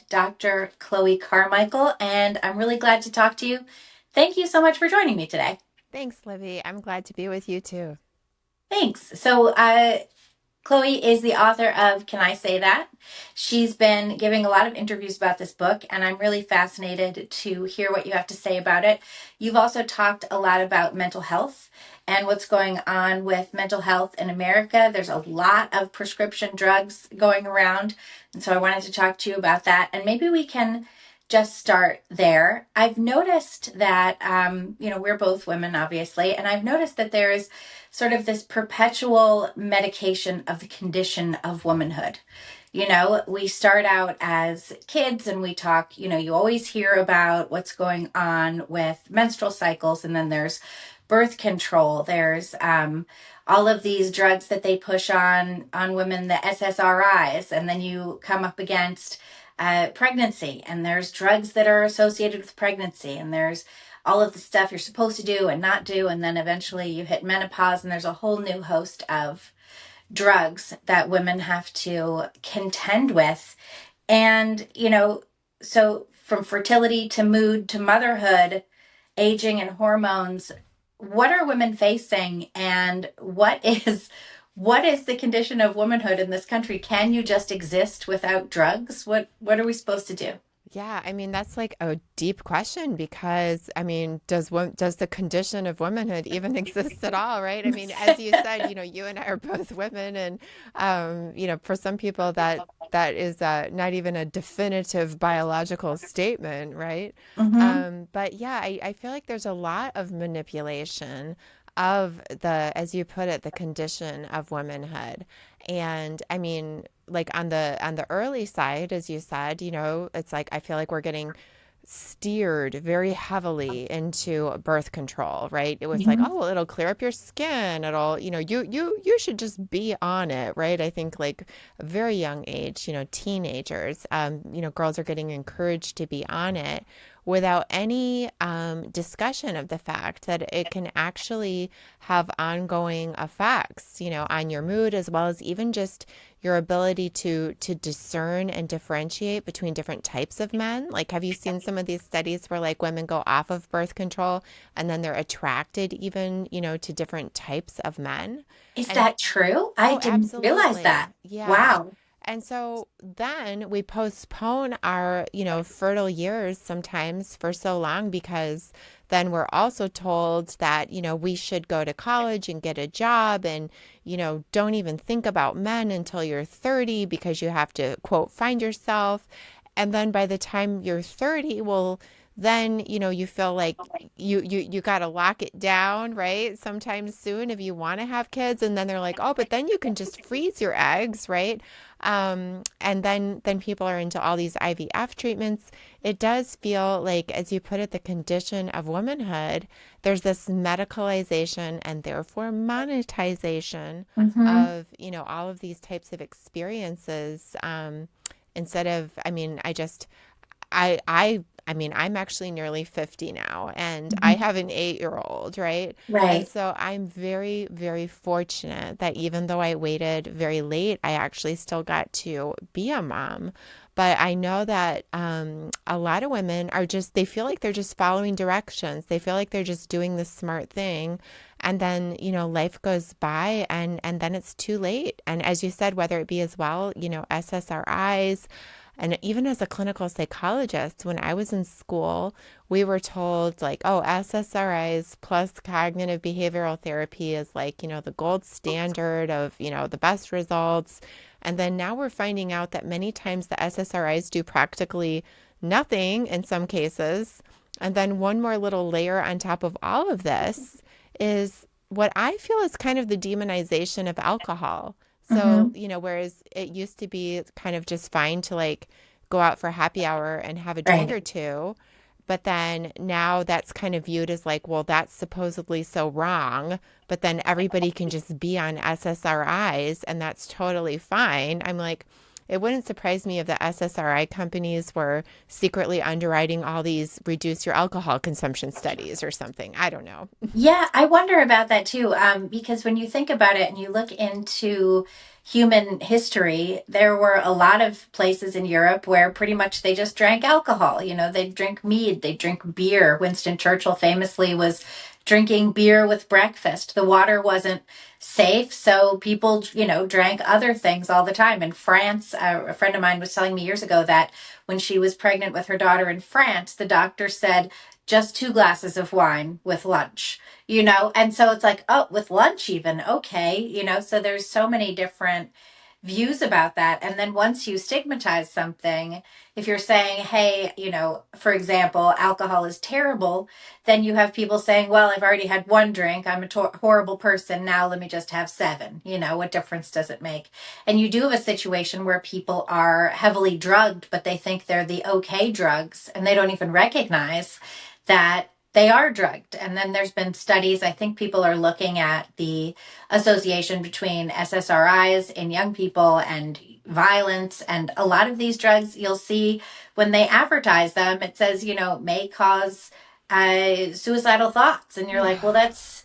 Dr. Chloe Carmichael, and I'm really glad to talk to you. Thank you so much for joining me today. Thanks, Livy. I'm glad to be with you too. Thanks. Chloe is the author of Can I Say That? She's been giving a lot of interviews about this book, and I'm really fascinated to hear what you have to say about it. You've also talked a lot about mental health and what's going on with mental health in America. There's a lot of prescription drugs going around, and so I wanted to talk to you about that. And maybe we can just start there. I've noticed that, we're both women, obviously, and I've noticed that there's sort of this perpetual medication of the condition of womanhood. We start out as kids and we talk, you always hear about what's going on with menstrual cycles, and then there's birth control. There's all of these drugs that they push on women, the SSRIs, and then you come up against pregnancy, and there's drugs that are associated with pregnancy, and there's all of the stuff you're supposed to do and not do, and then eventually you hit menopause, and there's a whole new host of drugs that women have to contend with. And, so from fertility to mood to motherhood, aging and hormones, what are women facing, and what is the condition of womanhood in this country? Can you just exist without drugs? What are we supposed to do? Yeah, I mean that's like a deep question because I mean, does the condition of womanhood even exist at all, right? I mean, as you said, you and I are both women, and for some people that is not even a definitive biological statement, right? Mm-hmm. But yeah, I feel like there's a lot of manipulation of the, as you put it, the condition of womanhood. And I mean, like on the early side, as you said, it's like I feel like we're getting steered very heavily into birth control, right? It was like, Mm-hmm. oh, well, it'll clear up your skin. It'll, you should just be on it, right? I think like a very young age, teenagers, girls are getting encouraged to be on it without any discussion of the fact that it can actually have ongoing effects, on your mood as well as even just your ability to discern and differentiate between different types of men. Like, have you seen some of these studies where like women go off of birth control and then they're attracted even, to different types of men? Is And that true? I oh, didn't realize that. absolutely. Yeah. Wow. And so then we postpone our, fertile years sometimes for so long because then we're also told that, we should go to college and get a job and, don't even think about men until you're 30 because you have to, quote, find yourself. And then by the time you're 30, well, then you feel like you got to lock it down, right, sometime soon if you want to have kids, and then they're like, oh, but then you can just freeze your eggs, right? And then people are into all these IVF treatments. It does feel like, as you put it, the condition of womanhood, there's this medicalization and therefore monetization Mm-hmm. of all of these types of experiences, instead of, I mean, I mean, I'm actually nearly 50 now and I Hmm. have an 8-year old, right? And Right. so I'm very, very fortunate that even though I waited very late, I actually still got to be a mom. But I know that a lot of women are just, they feel like they're just following directions. They feel like they're just doing the smart thing. And then, life goes by and then it's too late. And as you said, whether it be as well, SSRIs, and even as a clinical psychologist, when I was in school, we were told like, oh, SSRIs plus cognitive behavioral therapy is like, the gold standard of, the best results. And then now we're finding out that many times the SSRIs do practically nothing in some cases. And then one more little layer on top of all of this is what I feel is kind of the demonization of alcohol. So, Hmm. whereas it used to be kind of just fine to like go out for happy hour and have a drink Right. or two, but then now that's kind of viewed as like, well, that's supposedly so wrong, but then everybody can just be on SSRIs and that's totally fine. I'm like, it wouldn't surprise me if the SSRI companies were secretly underwriting all these reduce your alcohol consumption studies or something. I don't know. Yeah, I wonder about that too. Because when you think about it and you look into, human history, there were a lot of places in Europe where pretty much they just drank alcohol. You know, they'd drink mead, they'd drink beer. Winston Churchill famously was drinking beer with breakfast. The water wasn't safe, so people, you know, drank other things all the time. In France, a friend of mine was telling me years ago that when she was pregnant with her daughter in France, the doctor said, just 2 glasses of wine with lunch, you know? And so it's like, oh, with lunch, even, okay, you know? So there's so many different views about that. And then once you stigmatize something, if you're saying, hey, you know, for example, alcohol is terrible, then you have people saying, well, I've already had one drink. I'm a horrible person. Now let me just have seven. You know, what difference does it make? And you do have a situation where people are heavily drugged, but they think they're the okay drugs and they don't even recognize that they are drugged. And then there's been studies, I think people are looking at the association between SSRIs in young people and violence. And a lot of these drugs, you'll see when they advertise them, it says, you know, may cause suicidal thoughts. And you're like, well, that's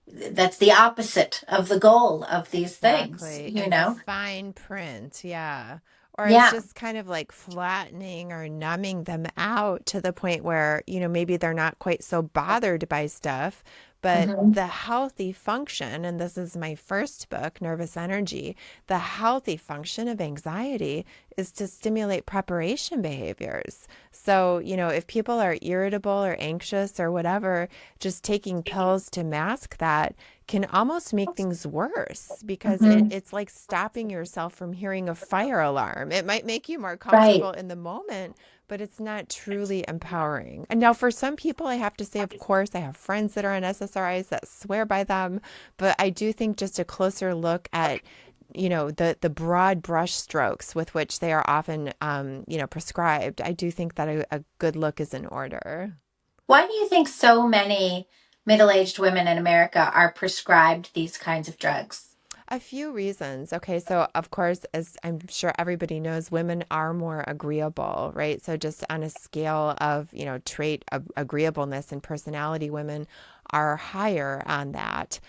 the opposite of the goal of these things, Exactly. you And the know? fine print, yeah. Or it's Yeah. just kind of like flattening or numbing them out to the point where, maybe they're not quite so bothered by stuff, but Hmm. the healthy function, and this is my first book, Nervous Energy, the healthy function of anxiety is to stimulate preparation behaviors. So, if people are irritable or anxious or whatever, just taking pills to mask that can almost make things worse because Hmm. it's like stopping yourself from hearing a fire alarm. It might make you more Right. comfortable in the moment, but it's not truly empowering. And now, for some people, I have to say, of course, I have friends that are on SSRIs that swear by them, but I do think just a closer look at the broad brush strokes with which they are often prescribed. I do think that a good look is in order. Why do you think so many middle aged women in America are prescribed these kinds of drugs? A few reasons. Okay, so of course, as I'm sure everybody knows, women are more agreeable, right? So just on a scale of, trait of agreeableness and personality, women are higher on that.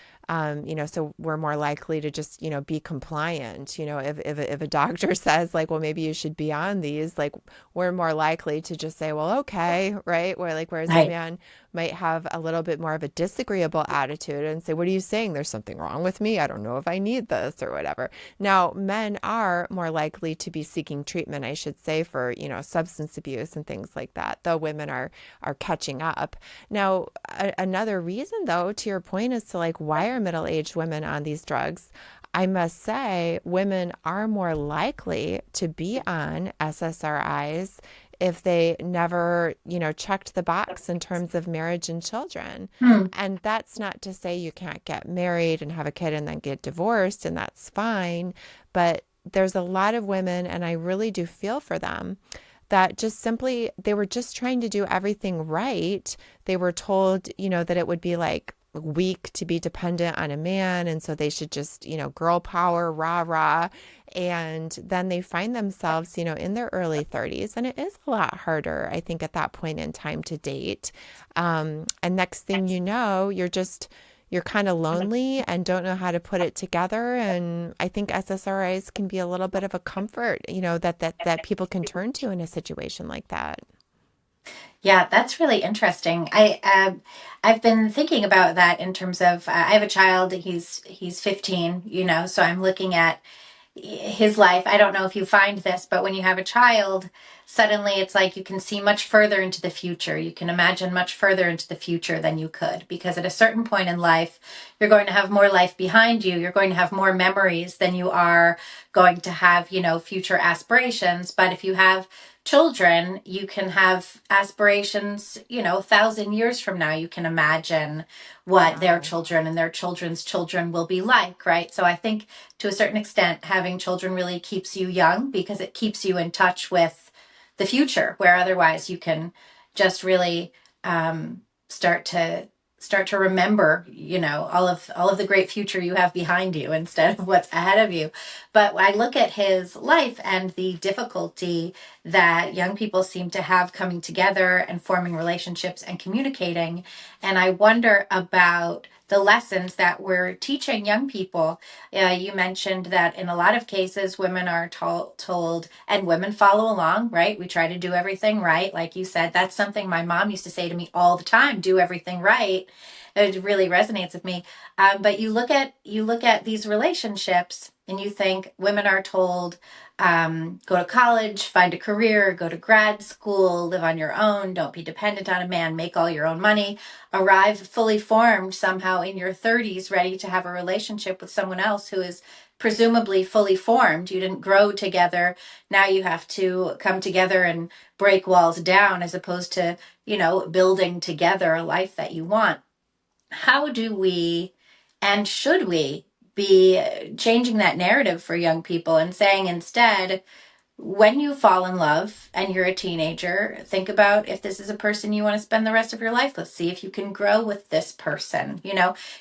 So we're more likely to just, be compliant. If a doctor says like, well, maybe you should be on these, like we're more likely to just say, well, okay, right? Whereas a Right. man might have a little bit more of a disagreeable attitude and say, what are you saying? There's something wrong with me. I don't know if I need this or whatever. Now, men are more likely to be seeking treatment, I should say, for, substance abuse and things like that, though women are catching up. Now, another reason though, to your point, is to like, why are middle-aged women on these drugs? I must say, women are more likely to be on SSRIs if they never, checked the box in terms of marriage and children. Hmm. And that's not to say you can't get married and have a kid and then get divorced, and that's fine. But there's a lot of women, and I really do feel for them, that just simply they were just trying to do everything right. They were told, that it would be like weak to be dependent on a man, and so they should just, girl power, rah rah. And then they find themselves, in their early 30s, and it is a lot harder, I think, at that point in time to date. And next thing you know, you're kind of lonely and don't know how to put it together. And I think SSRIs can be a little bit of a comfort, that people can turn to in a situation like that. Yeah, that's really interesting. I've been thinking about that in terms of I have a child. He's 15. You know, so I'm looking at his life. I don't know if you find this, but when you have a child, suddenly it's like you can see much further into the future. You can imagine much further into the future than you could, because at a certain point in life, you're going to have more life behind you. You're going to have more memories than you are going to have, you know, future aspirations. But if you have children, you can have aspirations, you know, 1,000 years from now. You can imagine what their Wow. children and their children's children will be like, right? So I think to a certain extent, having children really keeps you young because it keeps you in touch with the future, where otherwise you can just really um, start to remember, you know, all of the great future you have behind you instead of what's ahead of you. But I look at his life and the difficulty that young people seem to have coming together and forming relationships and communicating, and I wonder about the lessons that we're teaching young people. You mentioned that in a lot of cases, women are told, and women follow along, right? We try to do everything right. Like you said, that's something my mom used to say to me all the time: do everything right. It really resonates with me. But you look at these relationships, and you think women are told, go to college, find a career, go to grad school, live on your own, don't be dependent on a man, make all your own money, arrive fully formed somehow in your 30s, ready to have a relationship with someone else who is presumably fully formed. You didn't grow together. Now you have to come together and break walls down, as opposed to, building together a life that you want. How do we, and should we, be changing that narrative for young people and saying instead, when you fall in love and you're a teenager, think about if this is a person you want to spend the rest of your life with. See if you can grow with this person.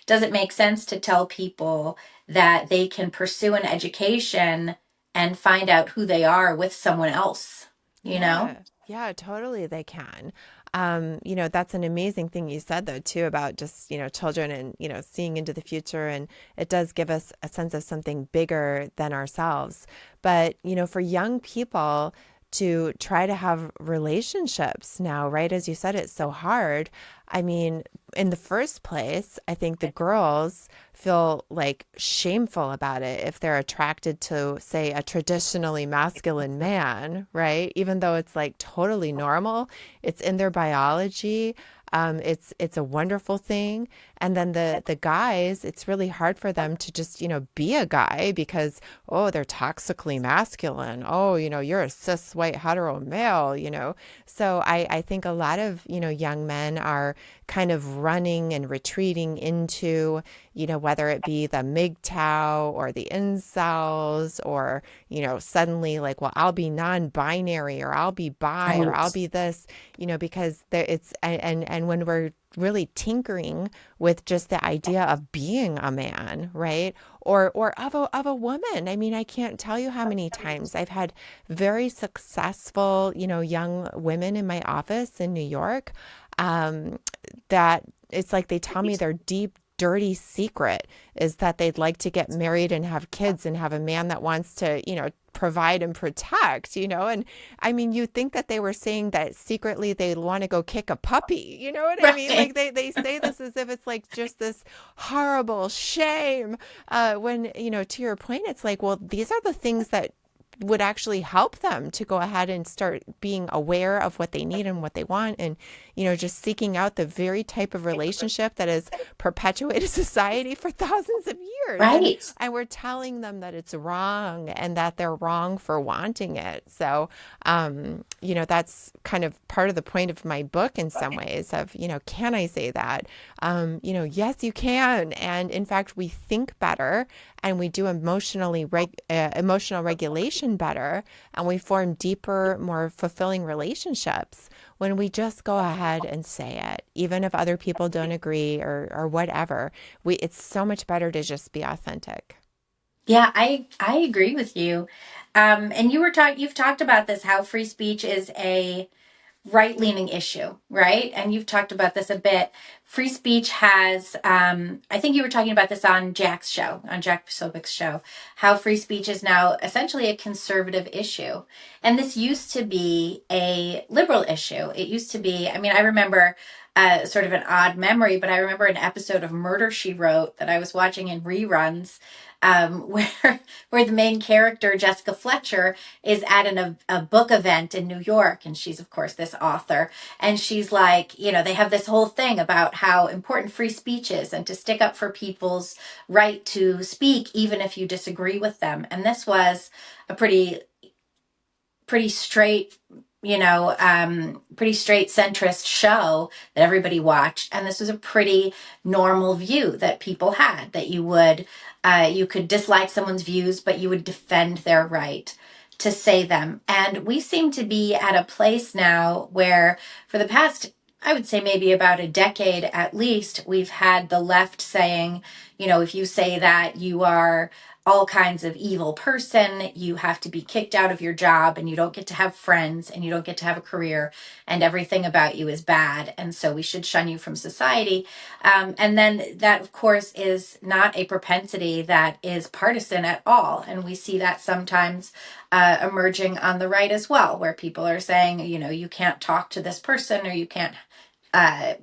Does it make sense to tell people that they can pursue an education and find out who they are with someone else? You know? Yeah, yeah, totally they can. That's an amazing thing you said though too about just, children and, seeing into the future, and it does give us a sense of something bigger than ourselves. But, for young people to try to have relationships now, right? As you said, it's so hard. I mean, in the first place, I think the girls feel like shameful about it if they're attracted to, say, a traditionally masculine man, right? Even though it's like totally normal, it's in their biology. It's a wonderful thing. And then the guys, it's really hard for them to just, be a guy because, oh, they're toxically masculine. Oh, you're a cis white hetero male. So I think a lot of, young men are kind of running and retreating into, whether it be the MGTOW or the incels or, suddenly like, well, I'll be non-binary or I'll be bi or I'll Right. be this, because there it's, and when we're really tinkering with just the idea of being a man, right? Or of a woman. I mean, I can't tell you how many times I've had very successful, young women in my office in New York, um, that it's like they tell me their deep, dirty secret is that they'd like to get married and have kids and have a man that wants to, provide and protect, and I mean, you think that they were saying that secretly they want to go kick a puppy, you know what I mean? Right. Like they say this as if it's like just this horrible shame, when, to your point, it's like, well, these are the things that would actually help them to go ahead and start being aware of what they need and what they want, and just seeking out the very type of relationship that has perpetuated society for thousands of years, Right. and we're telling them that it's wrong and that they're wrong for wanting it. So that's kind of part of the point of my book in some ways of, can I say that? Yes, you can. And in fact, we think better and we do emotional regulation better, and we form deeper, more fulfilling relationships when we just go ahead and say it, even if other people don't agree or whatever. It's so much better to just be authentic. Yeah, I agree with you. And you've talked about this, how free speech is a right leaning issue, right? And you've talked about this a bit. Free speech has, I think you were talking about this on Jack's show, on Jack Posobiec's show, how free speech is now essentially a conservative issue. And this used to be a liberal issue. It used to be, I mean, I remember sort of an odd memory, but I remember an episode of Murder, She Wrote that I was watching in reruns, where the main character, Jessica Fletcher, is at a book event in New York, and she's of course this author, and she's like, they have this whole thing about how important free speech is and to stick up for people's right to speak even if you disagree with them. And this was a pretty straight, pretty straight centrist show that everybody watched. And this was a pretty normal view that people had, that you could dislike someone's views, but you would defend their right to say them. And we seem to be at a place now where, for the past, I would say maybe about a decade at least, we've had the left saying, if you say that, you are all kinds of evil person. You have to be kicked out of your job, and you don't get to have friends, and you don't get to have a career, and everything about you is bad. And so we should shun you from society. And then that, of course, is not a propensity that is partisan at all. And we see that sometimes emerging on the right as well, where people are saying, you know, you can't talk to this person, or you can't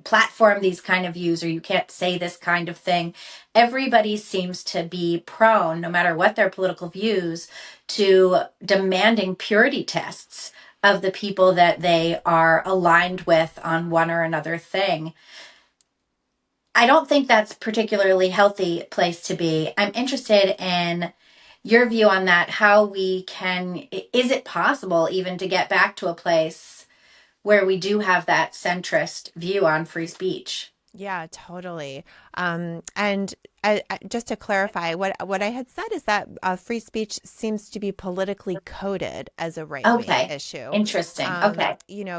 platform these kind of views, or you can't say this kind of thing. Everybody seems to be prone, no matter what their political views, to demanding purity tests of the people that they are aligned with on one or another thing. I don't think that's a particularly healthy place to be. I'm interested in your view on that, how we can, is it possible even to get back to a place where we do have that centrist view on free speech? Yeah, totally. And just to clarify, what I had said is that free speech seems to be politically coded as a right-wing Okay. issue. Interesting. Okay.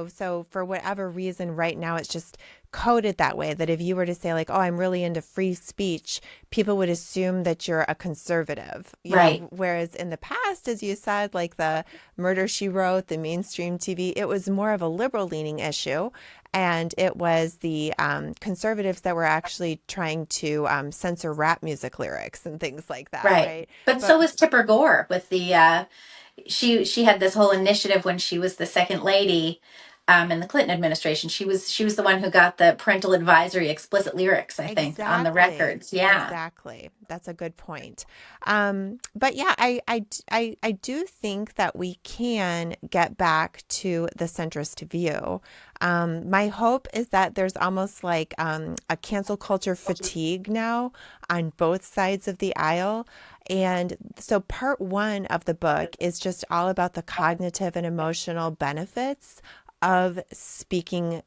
So for whatever reason, right now it's just coded that way. That if you were to say like, "Oh, I'm really into free speech," people would assume that you're a conservative. Right. Whereas in the past, as you said, like the Murder She Wrote, the mainstream TV, it was more of a liberal-leaning issue. And it was the conservatives that were actually trying to censor rap music lyrics and things like that, Right. right? But so But was Tipper Gore with the she had this whole initiative when she was the second lady in the Clinton administration. She was the one who got the parental advisory explicit lyrics, I think, on the exactly, records. Yeah. exactly. That's a good point. But yeah, I do think that we can get back to the centrist view. My hope is that there's almost like a cancel culture fatigue now on both sides of the aisle. And so part one of the book is just all about the cognitive and emotional benefits of speaking,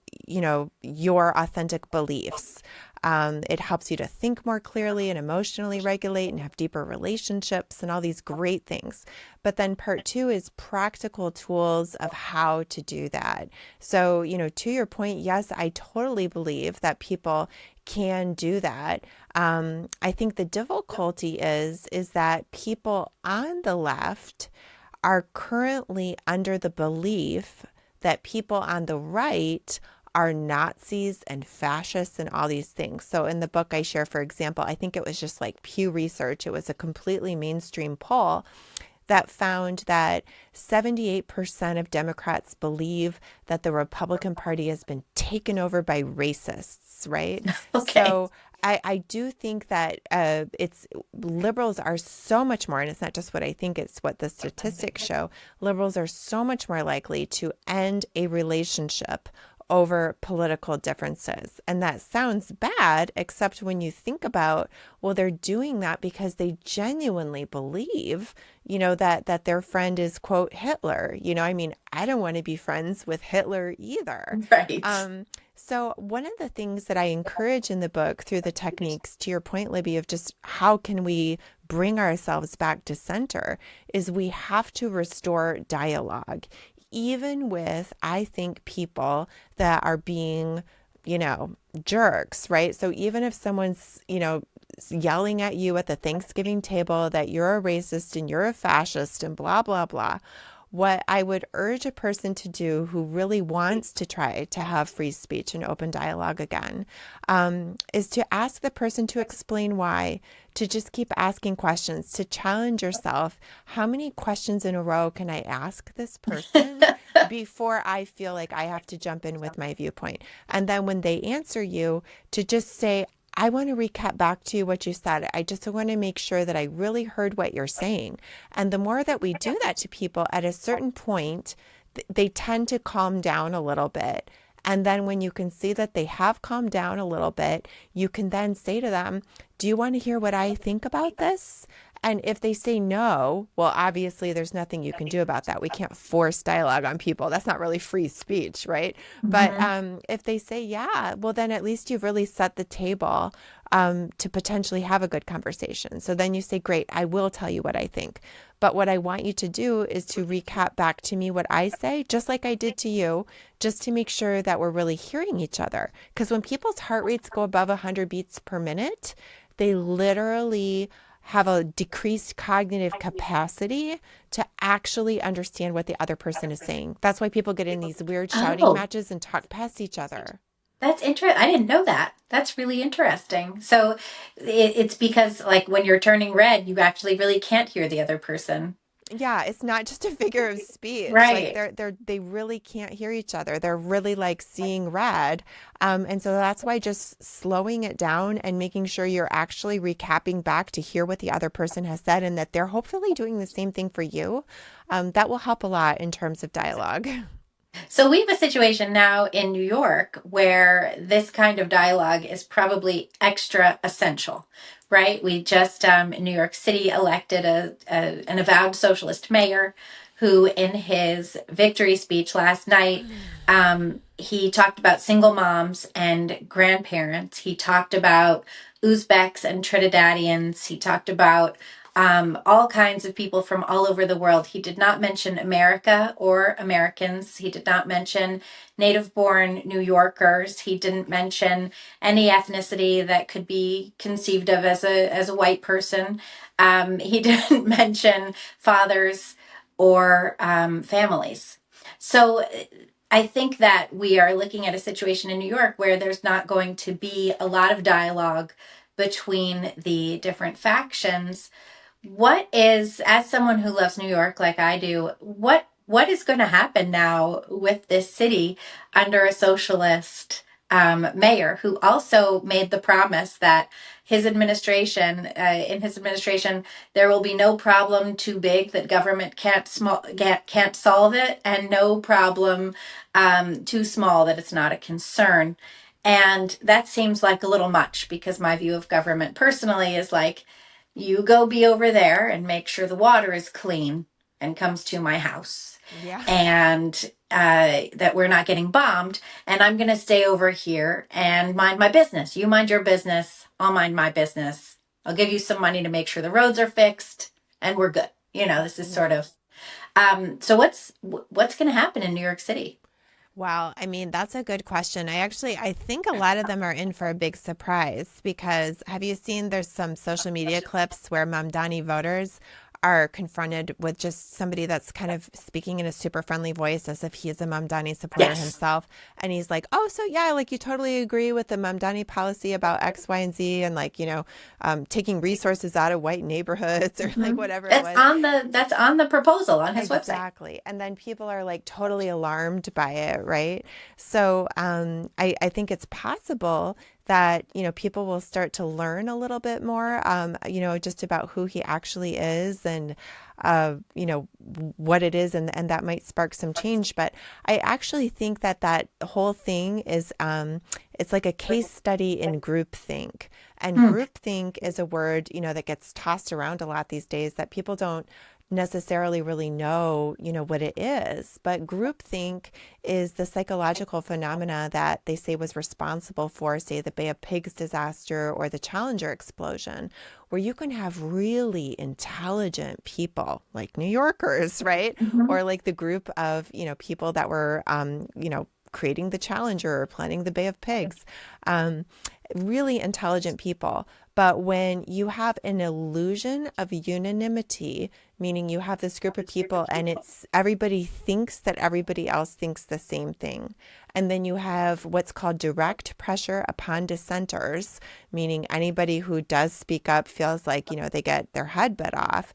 your authentic beliefs. It helps you to think more clearly and emotionally regulate and have deeper relationships and all these great things. But then part two is practical tools of how to do that. So, to your point, yes, I totally believe that people can do that. I think the difficulty is that people on the left are currently under the belief that people on the right are Nazis and fascists and all these things. So in the book I share, for example, I think it was just like Pew Research. It was a completely mainstream poll that found that 78% of Democrats believe that the Republican Party has been taken over by racists, right? Okay. So I do think that it's liberals are so much more, and it's not just what I think, it's what the statistics show. Liberals are so much more likely to end a relationship over political differences. And that sounds bad, except when you think about, well, they're doing that because they genuinely believe, that their friend is, quote, Hitler. I don't want to be friends with Hitler either. Right. So one of the things that I encourage in the book through the techniques, to your point, Libby, of just how can we bring ourselves back to center, is we have to restore dialogue even with, I think, people that are being, jerks, right? So even if someone's, yelling at you at the Thanksgiving table that you're a racist and you're a fascist and blah, blah, blah, what I would urge a person to do who really wants to try to have free speech and open dialogue again, is to ask the person to explain why, to just keep asking questions, to challenge yourself. How many questions in a row can I ask this person before I feel like I have to jump in with my viewpoint? And then when they answer you, to just say, I want to recap back to you what you said. I just want to make sure that I really heard what you're saying. And the more that we do that to people, at a certain point, they tend to calm down a little bit. And then when you can see that they have calmed down a little bit, you can then say to them, do you want to hear what I think about this? And if they say no, well, obviously there's nothing you can do about that. We can't force dialogue on people. That's not really free speech, right? But Mhm. if they say yeah, well, then at least you've really set the table to potentially have a good conversation. So then you say, great, I will tell you what I think. But what I want you to do is to recap back to me what I say, just like I did to you, just to make sure that we're really hearing each other. Because when people's heart rates go above 100 beats per minute, they literally have a decreased cognitive capacity to actually understand what the other person is saying. That's why people get in these weird shouting Oh, matches and talk past each other. that's interesting. I didn't know that. That's really interesting. So it's because, like, when you're turning red, you actually really can't hear the other person. Yeah, it's not just a figure of speech. Like Right. they really can't hear each other. They're really like seeing red. And so that's why just slowing it down and making sure you're actually recapping back to hear what the other person has said and that they're hopefully doing the same thing for you. That will help a lot in terms of dialogue. So we have a situation now in New York where this kind of dialogue is probably extra essential, right? We just in New York City elected an avowed socialist mayor who, in his victory speech last night, he talked about single moms and grandparents. He talked about Uzbeks and Trinidadians. He talked about all kinds of people from all over the world. He did not mention America or Americans. He did not mention native born New Yorkers. He didn't mention any ethnicity that could be conceived of as a white person. He didn't mention fathers or families. So I think that we are looking at a situation in New York where there's not going to be a lot of dialogue between the different factions. What is, as someone who loves New York like I do, what is going to happen now with this city under a socialist mayor who also made the promise that in his administration, there will be no problem too big that government can't solve it, and no problem too small that it's not a concern. And that seems like a little much because my view of government personally is like, you go be over there and make sure the water is clean and comes to my house, Yeah. and that we're not getting bombed. And I'm going to stay over here and mind my business. You mind your business. I'll mind my business. I'll give you some money to make sure the roads are fixed, and we're good. This is sort Yeah. of. So what's going to happen in New York City? Wow, I mean, that's a good question. I think a lot of them are in for a big surprise because have you seen there's some social media clips where Mamdani voters are confronted with just somebody that's kind of speaking in a super friendly voice as if he is a Mamdani supporter Yes. himself. And he's like, oh, so yeah, like you totally agree with the Mamdani policy about X, Y, and Z and like, taking resources out of white neighborhoods or like Hmm. whatever it That's was. on the proposal on his website. Exactly. And then people are like totally alarmed by it, right? So I think it's possible that, people will start to learn a little bit more, just about who he actually is and, what it is. And that might spark some change. But I actually think that whole thing is, it's like a case study in groupthink. And Hmm. groupthink is a word, that gets tossed around a lot these days that people don't necessarily really know, what it is. But groupthink is the psychological phenomena that they say was responsible for, say, the Bay of Pigs disaster or the Challenger explosion, where you can have really intelligent people like New Yorkers, right? Mhm. Or like the group of, people that were, creating the Challenger or planning the Bay of Pigs. Um, really intelligent people. But when you have an illusion of unanimity, meaning you have this group of people and it's everybody thinks that everybody else thinks the same thing. And then you have what's called direct pressure upon dissenters, meaning anybody who does speak up feels like, they get their head bit off.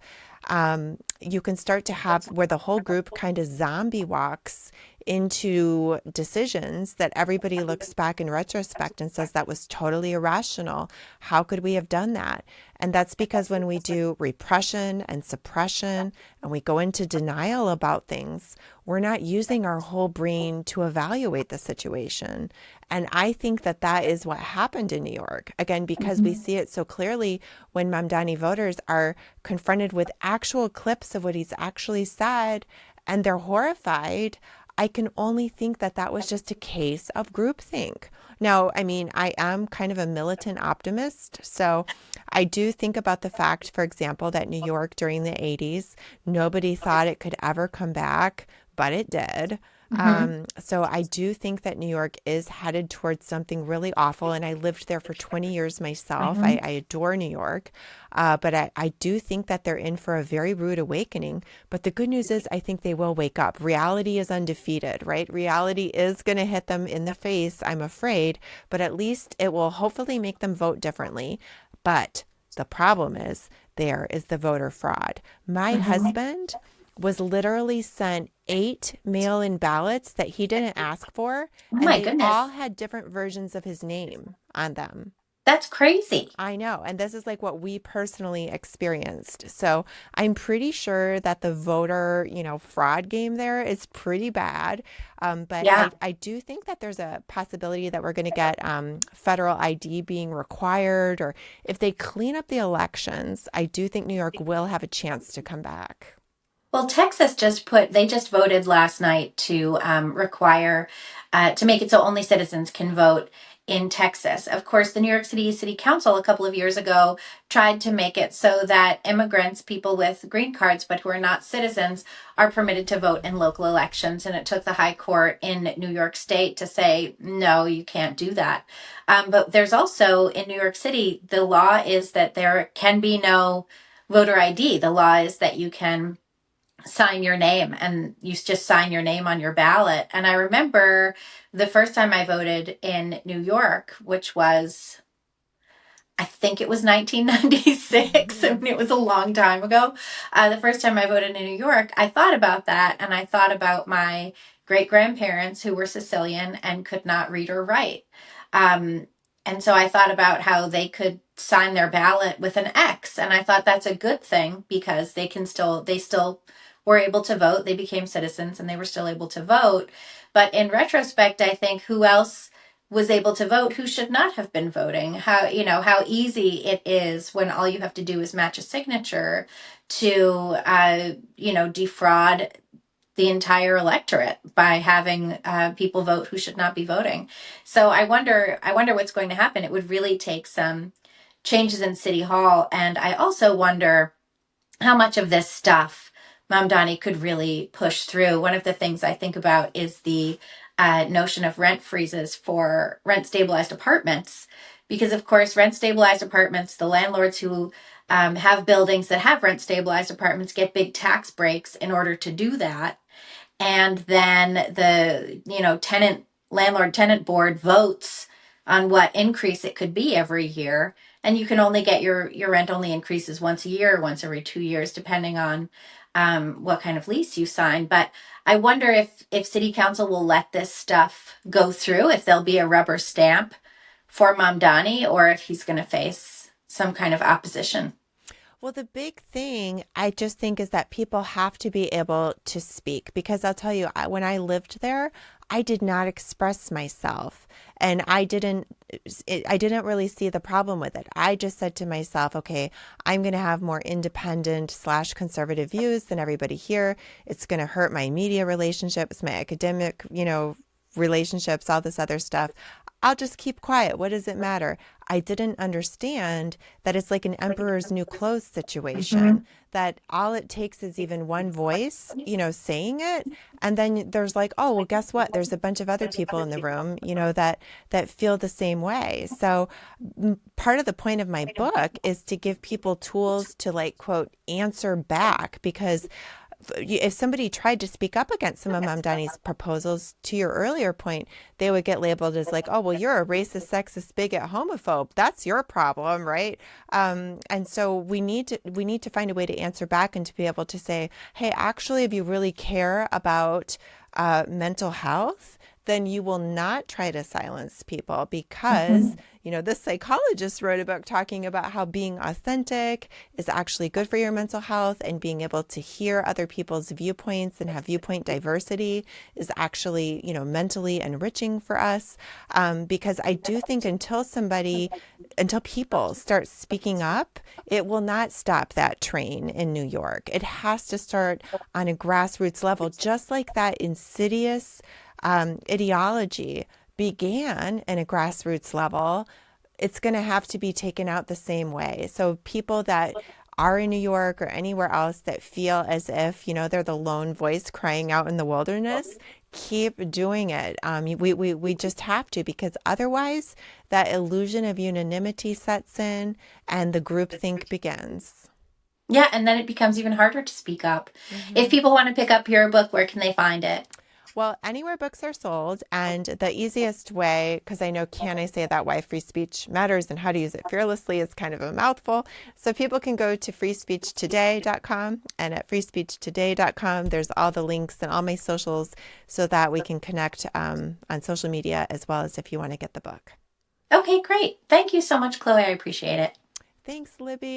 You can start to have where the whole group kind of zombie walks into decisions that everybody looks back in retrospect and says that was totally irrational. How could we have done that? And that's because when we do repression and suppression and we go into denial about things, we're not using our whole brain to evaluate the situation. And I think that is what happened in New York. Again, because we Mhm. see it so clearly when Mamdani voters are confronted with actual clips of what he's actually said and they're horrified. I can only think that was just a case of groupthink. Now, I mean, I am kind of a militant optimist. So I do think about the fact, for example, that New York during the 80s, nobody thought it could ever come back, but it did. Hmm. So I do think that New York is headed towards something really awful. And I lived there for 20 years myself. Hmm. I adore New York. But I do think that they're in for a very rude awakening. But the good news is, I think they will wake up. Reality is undefeated, right? Reality is going to hit them in the face, I'm afraid. But at least it will hopefully make them vote differently. But the problem is, there is the voter fraud. My Hmm. husband was literally sent 8 mail in ballots that he didn't ask for, Oh and my they all goodness. had different versions of his name on them. That's crazy. I know. And this is like what we personally experienced. So I'm pretty sure that the voter, fraud game there is pretty bad. But Yeah. I do think that there's a possibility that we're going to get federal ID being required, or if they clean up the elections, I do think New York will have a chance to come back. Well, Texas they just voted last night to require, to make it so only citizens can vote in Texas. Of course, the New York City City Council a couple of years ago tried to make it so that immigrants, people with green cards but who are not citizens, are permitted to vote in local elections. And it took the High Court in New York State to say, no, you can't do that. But there's also in New York City, the law is that there can be no voter ID. The law is that you can sign your name and you just sign your name on your ballot. And I remember the first time I voted in New York, which was, I think it was 1996. I mean, it was a long time ago. The first time I voted in New York, I thought about that and I thought about my great grandparents who were Sicilian and could not read or write. Um, and so I thought about how they could sign their ballot with an X. And I thought that's a good thing because they still were able to vote. They became citizens and they were still able to vote. But in retrospect, I think who else was able to vote who should not have been voting, how easy it is when all you have to do is match a signature to defraud the entire electorate by having people vote who should not be voting. So I wonder what's going to happen. It would really take some changes in City Hall, and I also wonder how much of this stuff Mamdani could really push through. One of the things I think about is the notion of rent freezes for rent stabilized apartments. Because, of course, rent stabilized apartments, the landlords who have buildings that have rent stabilized apartments get big tax breaks in order to do that. And then the tenant landlord tenant board votes on what increase it could be every year, and you can only get your rent only increases once a year, once every 2 years, depending on what kind of lease you sign. But I wonder if city council will let this stuff go through, if there'll be a rubber stamp for Mamdani, or if he's going to face some kind of opposition. Well, the big thing I just think is that people have to be able to speak, because I'll tell you, when I lived there, I did not express myself, and I didn't really see the problem with it. I just said to myself, okay, I'm going to have more independent slash conservative views than everybody here. It's going to hurt my media relationships, my academic, relationships, all this other stuff. I'll just keep quiet. What does it matter? I didn't understand that it's like an emperor's new clothes situation, Mhm. that all it takes is even one voice, saying it. And then there's like, oh, well, guess what? There's a bunch of other people in the room, that feel the same way. So part of the point of my book is to give people tools to, like, quote, answer back, because if somebody tried to speak up against some of Mamdani's proposals, to your earlier point, they would get labeled as like, oh, well, you're a racist, sexist, bigot, homophobe. That's your problem, right? And so we need to find a way to answer back and to be able to say, hey, actually, if you really care about mental health, then you will not try to silence people, because, Mhm. this psychologist wrote a book talking about how being authentic is actually good for your mental health, and being able to hear other people's viewpoints and have viewpoint diversity is actually, mentally enriching for us. Because I do think until people start speaking up, it will not stop that train in New York. It has to start on a grassroots level, just like that insidious ideology began in a grassroots level. It's going to have to be taken out the same way. So people that are in New York or anywhere else that feel as if, they're the lone voice crying out in the wilderness, keep doing it. We just have to, because otherwise that illusion of unanimity sets in and the groupthink begins. Yeah, and then it becomes even harder to speak up. If hmm people want to pick up your book, where can they find it? Well, anywhere books are sold, and the easiest way, because I know Can I Say That Why Free Speech Matters and How to Use It Fearlessly is kind of a mouthful. So people can go to freespeechtoday.com, and at freespeechtoday.com, there's all the links and all my socials so that we can connect on social media as well as if you want to get the book. Okay, great. Thank you so much, Chloe. I appreciate it. Thanks, Libby.